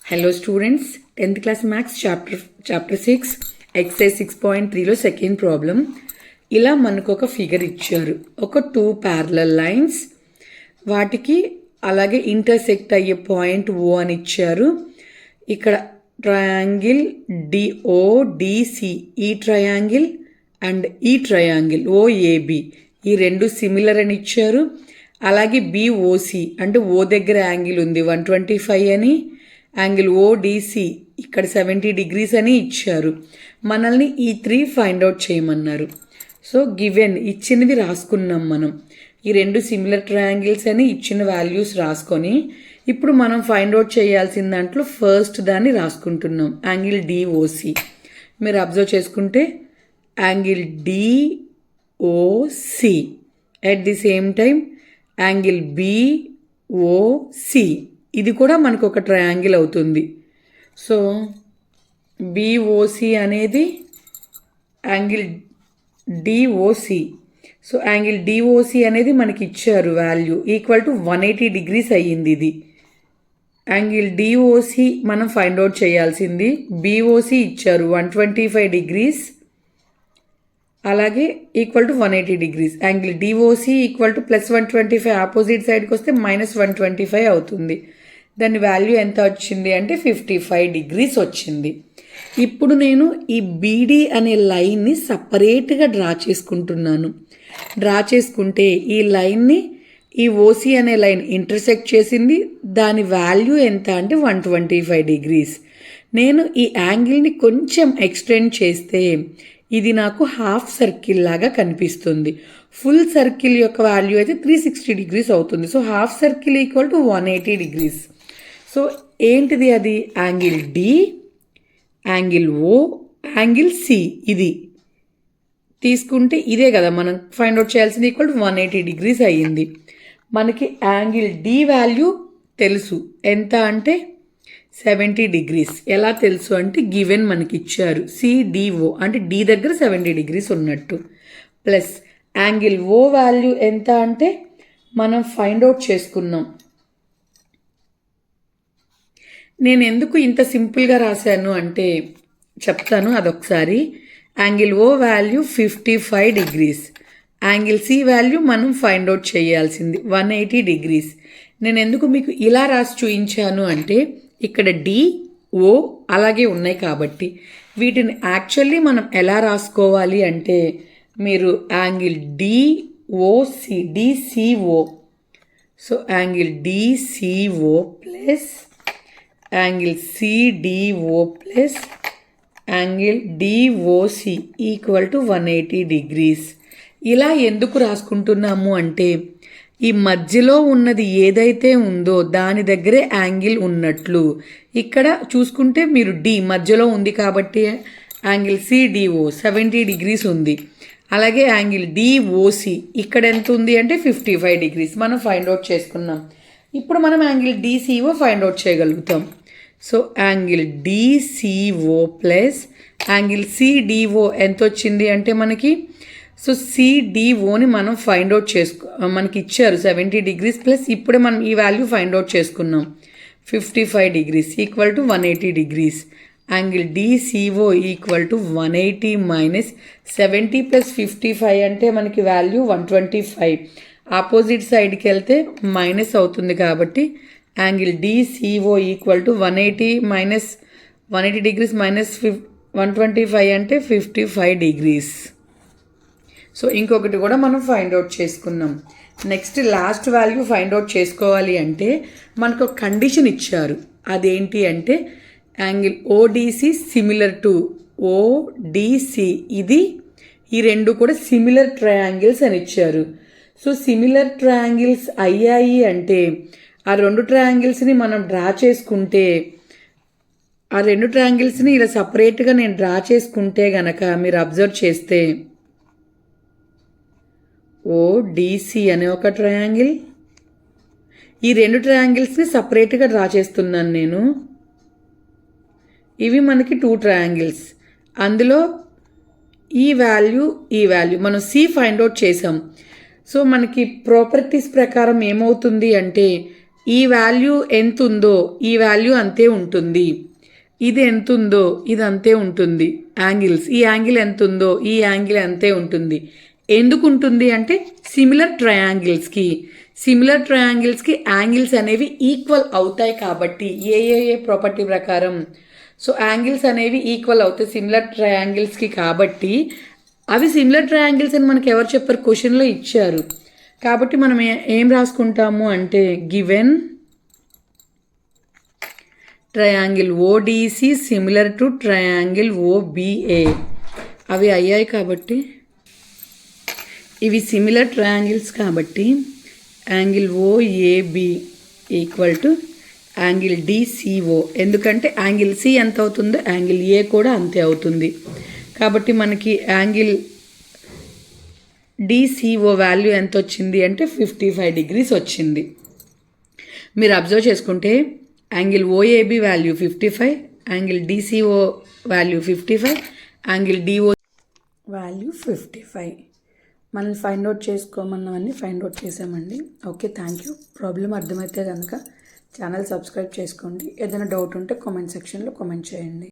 Hello students, 10th class maths chapter 6 exercise 6.3లో second problem. ఇలా మనకు ఒక ఫిగర్ ఇచ్చారు. ఒక 2 parallel lines, వాటికి అలాగే ఇంటర్సెక్ట్ అయ్యే పాయింట్ O అని ఇచ్చారు. ఇక్కడ ట్రయాంగిల్ DODC, ఈ ట్రయాంగిల్ అండ్ ఈ ట్రయాంగిల్ OAB, ఈ రెండు సిమిలర్ అని ఇచ్చారు. అలాగే BOC అంటే O దగ్గర యాంగిల్ ఉంది 125 అని, యాంగిల్ ODC ఇక్కడ 70 degrees అని ఇచ్చారు. మనల్ని ఈ 3 ఫైండ్ అవుట్ చేయమన్నారు. సో గివెన్ ఇచ్చినది రాసుకున్నాం మనం. ఈ రెండు సిమిలర్ ట్రయాంగిల్స్ అని ఇచ్చిన వాల్యూస్ రాసుకొని ఇప్పుడు మనం ఫైండ్ అవుట్ చేయాల్సిన దాంట్లో ఫస్ట్ దాన్ని రాసుకుంటున్నాం, యాంగిల్ DOC. మీరు అబ్జర్వ్ చేసుకుంటే angle DOC at the same time angle BOC, ఇది కూడా మనకు ఒక ట్రయాంగిల్ అవుతుంది. సో BOC అనేది angle DOC. So angle DOC అనేది మనకి ఇచ్చారు వాల్యూ ఈక్వల్ టు 180 degrees అయ్యింది. ఇది యాంగిల్ DOC మనం ఫైండ్ అవుట్ చేయాల్సింది. BOC ఇచ్చారు 125 degrees, అలాగే equal to 180 degrees. Angle DOC equal to plus 125, opposite సైడ్కి వస్తే మైనస్ 125 అవుతుంది. దాని వాల్యూ ఎంత వచ్చింది అంటే 55 degrees వచ్చింది. ఇప్పుడు నేను ఈ BD అనే లైన్ని సపరేట్గా డ్రా చేసుకుంటున్నాను. డ్రా చేసుకుంటే ఈ లైన్ని ఈ OC అనే లైన్ ఇంటర్సెక్ట్ చేసింది. దాని వాల్యూ ఎంత అంటే 125 degrees. నేను ఈ యాంగిల్ని కొంచెం ఎక్స్టెండ్ చేస్తే ఇది నాకు హాఫ్ సర్కిల్ లాగా కనిపిస్తుంది. ఫుల్ సర్కిల్ యొక్క వాల్యూ అయితే 360 degrees అవుతుంది. So half circle equal to 180 degrees. So ఏంటిది అది? Angle D, angle O, angle C. ఇది తీసుకుంటే ఇదే కదా మనం ఫైండ్ అవుట్ చేయాల్సింది. ఈక్వల్ టు 180 degrees అయ్యింది. మనకి యాంగిల్ D వాల్యూ తెలుసు, ఎంత అంటే 70 degrees. ఎలా తెలుసు అంటే గివెన్ మనకి ఇచ్చారు CDO అంటే D దగ్గర 70 degrees ఉన్నట్టు. ప్లస్ యాంగిల్ O వాల్యూ ఎంత అంటే మనం ఫైండ్ అవుట్ చేసుకున్నాం. నేను ఎందుకు ఇంత సింపుల్గా రాశాను అంటే చెప్తాను అదొకసారి. Angle O value 55 degrees, angle C value మనం ఫైండ్ అవుట్ చేయాల్సింది 180 degrees. నేను ఎందుకు మీకు ఇలా రాసి చూపించాను అంటే ఇక్కడ D, O అలాగే ఉన్నాయి కాబట్టి వీటిని యాక్చువల్లీ మనం ఎలా రాసుకోవాలి అంటే మీరు angle DCO, so angle DCO plus angle CDO plus angle DOC equal to 180 degrees. ఇలా ఎందుకు రాసుకుంటున్నాము అంటే ఈ మధ్యలో ఉన్నది ఏదైతే ఉందో దాని దగ్గరే యాంగిల్ ఉన్నట్లు. ఇక్కడ చూసుకుంటే మీరు D మధ్యలో ఉంది కాబట్టి యాంగిల్ CDO 70 degrees ఉంది. అలాగే యాంగిల్ DOC ఇక్కడ ఎంత ఉంది అంటే 55 degrees మనం ఫైండ్ అవుట్ చేసుకున్నాం. ఇప్పుడు మనం యాంగిల్ DCO ఫైండ్ అవుట్ చేయగలుగుతాం. So angle DCO plus angle CDO ఎంత వచ్చింది అంటే మనకి, సో CDOని మనం ఫైండ్ అవుట్ మనకి ఇచ్చారు 70 degrees ప్లస్ ఇప్పుడే మనం ఈ వాల్యూ ఫైండ్ అవుట్ చేసుకున్నాం 55 degrees equal to 180 degrees. Angle DCO equal to 180 minus 70 plus 55 అంటే మనకి వాల్యూ 125. ఆపోజిట్ సైడ్కి వెళ్తే మైనస్ అవుతుంది కాబట్టి angle DCO equal to 180 minus 180 degrees minus 125 అంటే 55 degrees. సో ఇంకొకటి కూడా మనం ఫైండ్ అవుట్ చేసుకున్నాం. Next last value find out చేసుకోవాలి అంటే మనకు ఒక కండిషన్ ఇచ్చారు. అదేంటి అంటే angle ODC similar to ODC, ఇది ఈ రెండు కూడా సిమిలర్ ట్రయాంగిల్స్ అని ఇచ్చారు. సో సిమిలర్ ట్రయాంగిల్స్ అయ్యాయి అంటే ఆ రెండు ట్రయాంగిల్స్ని మనం డ్రా చేసుకుంటే, ఆ రెండు ట్రయాంగిల్స్ని ఇలా సపరేట్గా నేను డ్రా చేసుకుంటే గనక మీరు అబ్జర్వ్ చేస్తే ODC అనే ఒక ట్రయాంగిల్, ఈ రెండు ట్రయాంగిల్స్ని సపరేట్గా డ్రా చేస్తున్నాను నేను. ఇవి మనకి 2 ట్రయాంగిల్స్. అందులో ఈ వాల్యూ మనం C ఫైండ్ అవుట్ చేసాం. సో మనకి ప్రాపర్టీస్ ప్రకారం ఏమవుతుంది అంటే ఈ వాల్యూ ఎంత ఉందో ఈ వాల్యూ అంతే ఉంటుంది, ఇది ఎంత ఉందో ఇది అంతే ఉంటుంది. యాంగిల్స్, ఈ యాంగిల్ ఎంత ఉందో ఈ యాంగిల్ అంతే ఉంటుంది. ఎందుకు ఉంటుంది అంటే సిమిలర్ ట్రయాంగిల్స్కి యాంగిల్స్ అనేవి ఈక్వల్ అవుతాయి కాబట్టి ఏ ప్రాపర్టీ ప్రకారం. సో యాంగిల్స్ అనేవి ఈక్వల్ అవుతాయి సిమిలర్ ట్రయాంగిల్స్కి కాబట్టి అవి సిమిలర్ ట్రయాంగిల్స్ అని మనకి ఎవరు చెప్పారు, క్వశ్చన్లో ఇచ్చారు. కాబట్టి మనం ఏం రాసుకుంటాము అంటే given triangle ODC similar to triangle OBA అవి అయ్యాయి కాబట్టి ఇవి సిమిలర్ ట్రయాంగిల్స్ కాబట్టి angle ఓఏబి equal to angle DCO. ఎందుకంటే యాంగిల్ సి ఎంత అవుతుందో యాంగిల్ ఏ కూడా అంతే అవుతుంది. కాబట్టి మనకి యాంగిల్ డిసిఓ వాల్యూ ఎంత వచ్చింది అంటే 55 degrees వచ్చింది. మీరు అబ్జర్వ్ చేసుకుంటే angle ఓఏబి value 55, angle DCO value 55, angle DO value 55. మనం ఫైండ్ అవుట్ చేసుకోమన్నవన్నీ ఫైండ్ అవుట్ చేసామండి. Okay, thank you. ప్రాబ్లం అర్థమైతే కనుక ఛానల్ సబ్స్క్రైబ్ చేసుకోండి. ఏదైనా డౌట్ ఉంటే కామెంట్ సెక్షన్లో కామెంట్ చేయండి.